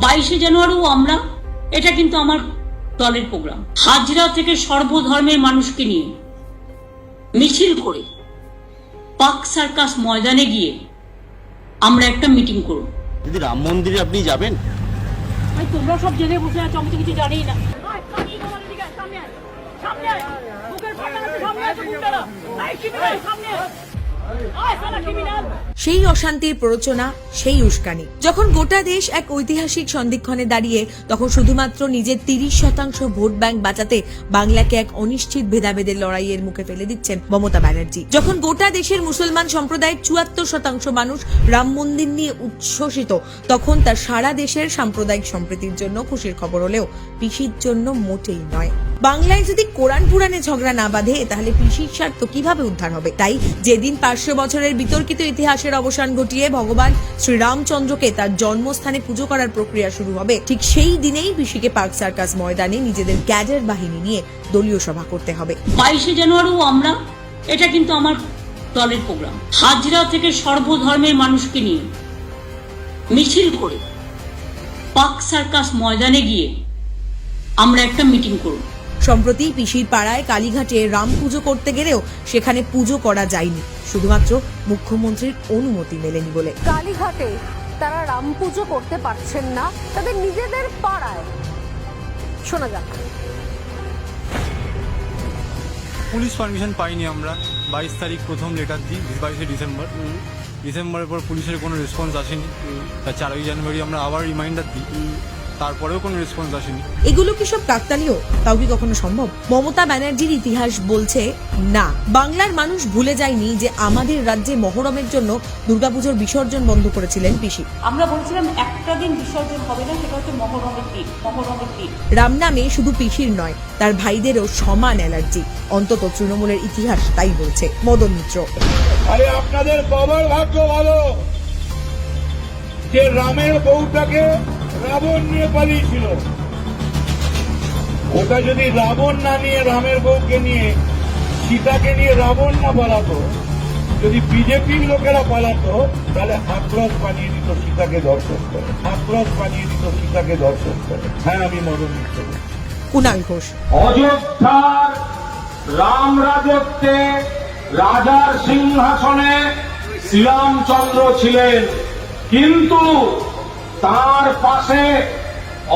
22শে জানুয়ারিও আমরা, এটা কিন্তু আমার দলের প্রোগ্রাম, হাজরা থেকে সর্বধর্মের মানুষকে নিয়ে মিছিল করে পার্ক সার্কাস ময়দানে গিয়ে আমরা একটা মিটিং করব। দিদি, রাম মন্দিরে আপনি যাবেন? তোমরা সব জেনে বসে আছো, আমি তো কিছু জানি না। সেই অশান্তির প্ররোচনা, সেই উস্কানি। যখন গোটা দেশ এক ঐতিহাসিক সন্ধিক্ষণে দাঁড়িয়ে, তখন শুধুমাত্র নিজের 30% ভোট ব্যাংক বাঁচাতে বাংলাকে এক অনিশ্চিত ভেদাভেদের লড়াইয়ের মুখে ফেলে দিচ্ছেন মমতা ব্যানার্জি। যখন গোটা দেশের মুসলমান সম্প্রদায়ের 74% মানুষ রাম মন্দির নিয়ে উচ্ছ্বসিত, তখন তার সারা দেশের সাম্প্রদায়িক সম্প্রীতির জন্য খুশির খবর হলেও পিসির জন্য মোটেই নয়। বাংলায় যদি কোরআন পুরাণে ঝগড়া না বাঁধে, তাহলে পিসির স্বার্থ কিভাবে উদ্ধার হবে? তাই যেদিন 500 বছরের বিতর্কিত ইতিহাসের অবসান ঘটিয়ে ভগবান শ্রীরামচন্দ্রকে তার জন্মস্থানে পুজো করার প্রক্রিয়া শুরু হবে, ঠিক সেই দিনেই পিসিকে পার্ক সার্কাস ময়দানে নিজেদের ক্যাডার বাহিনী নিয়ে দলীয় সভা করতে হবে। 22শে জানুয়ারিও আমরা, এটা কিন্তু আমার দলের প্রোগ্রাম, হাজরা থেকে সর্বধর্মের মানুষকে নিয়ে মিছিল করে পার্ক সার্কাস ময়দানে গিয়ে আমরা একটা মিটিং করব। সম্প্রতি পিসির পাড়ায় কালীঘাটে রাম পুজো করতে গেলেও সেখানে পুজো করা যায়নি, শুধুমাত্র মুখ্যমন্ত্রীর অনুমতি মেলেনি বলে। কালীঘাটে তারা রাম পুজো করতে পারছেন না তাদের নিজেদের পাড়ায়। শোনা যাক। পুলিশ পারমিশন পাইনি আমরা। 22 তারিখ প্রথম লেটার দিই, 22শে ডিসেম্বর। ডিসেম্বরের পর পুলিশের কোনো রেসপন্স আসেনি। তার 4ই জানুয়ারি আমরা আবার রিমাইন্ডার দিই, তারপরেও কোনো রেসপন্স আসেনি। এগুলো কি সব কাকতালীয়? তাও কি কখনো সম্ভব? মমতা ব্যানার্জির ইতিহাস বলছে না। বাংলার মানুষ ভুলে যায়নি যে আমাদের রাজ্যে মহরমের জন্য দুর্গাপুজোর বিসর্জন বন্ধ করেছিলেন পিসি। আমরা বলছিলাম একটা দিন বিসর্জন হবে না, সেটা হচ্ছে মহরমের দিন। রাম নামে শুধু পিসির নয়, তার ভাইদেরও সমান অ্যালার্জি, অন্তত তৃণমূলের ইতিহাস তাই বলছে। মদন মিত্র: আরে আপনাদের বাবার ভাগ্য ভালো যে রামের বউটাকে রাবণ নিয়ে পালিয়েছিল। ওটা যদি রাবণ না নিয়ে, রামের বউকে নিয়ে, সীতাকে নিয়ে রাবণ না পালাতো, যদি বিজেপির লোকেরা পালাতো, তাহলে হাতরস বানিয়ে দিত সীতাকে দর্শন করে, হাতরস বানিয়ে দিত সীতাকে দর্শন করে। হ্যাঁ, আমি মদন মিত্র। কুণাল ঘোষ: অযোধ্যার রাম রাজত্বে রাজার সিংহাসনে শ্রীরামচন্দ্র ছিলেন, কিন্তু তার পাশে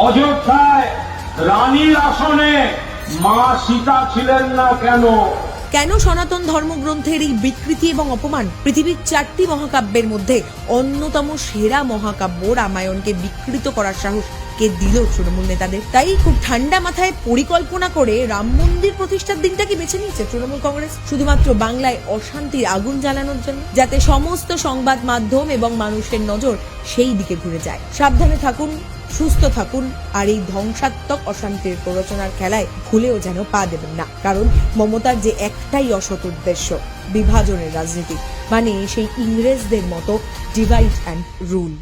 অযোধ্যায় রানীর আসনে মা সীতা ছিলেন না কেন? কেন সনাতন ধর্মগ্রন্থের এই বিকৃতি এবং অপমান? পৃথিবীর 4টি মহাকাব্যের মধ্যে অন্যতম সেরা মহাকাব্য রামায়ণকে বিকৃত করার সাহস কে দিল তৃণমূল নেতাদের? তাই খুব ঠান্ডা মাথায় পরিকল্পনা করে রাম মন্দির প্রতিষ্ঠার দিনটাকে বেছে নিয়েছে তৃণমূল কংগ্রেস, শুধুমাত্র বাংলায় অশান্তির আগুন জ্বালানোর জন্য, যাতে সমস্ত সংবাদ মাধ্যম এবং মানুষের নজর সেই দিকে ঘুরে যায়। সাবধানে থাকুন, সুস্থ থাকুন, আর এই ধ্বংসাত্মক অশান্তির প্ররোচনার খেলায় ভুলেও যেন পা দেবেন না। কারণ মমতার যে একটাই অসৎ উদ্দেশ্য, বিভাজনের রাজনীতি, মানে সেই ইংরেজদের মতো ডিভাইড অ্যান্ড রুল।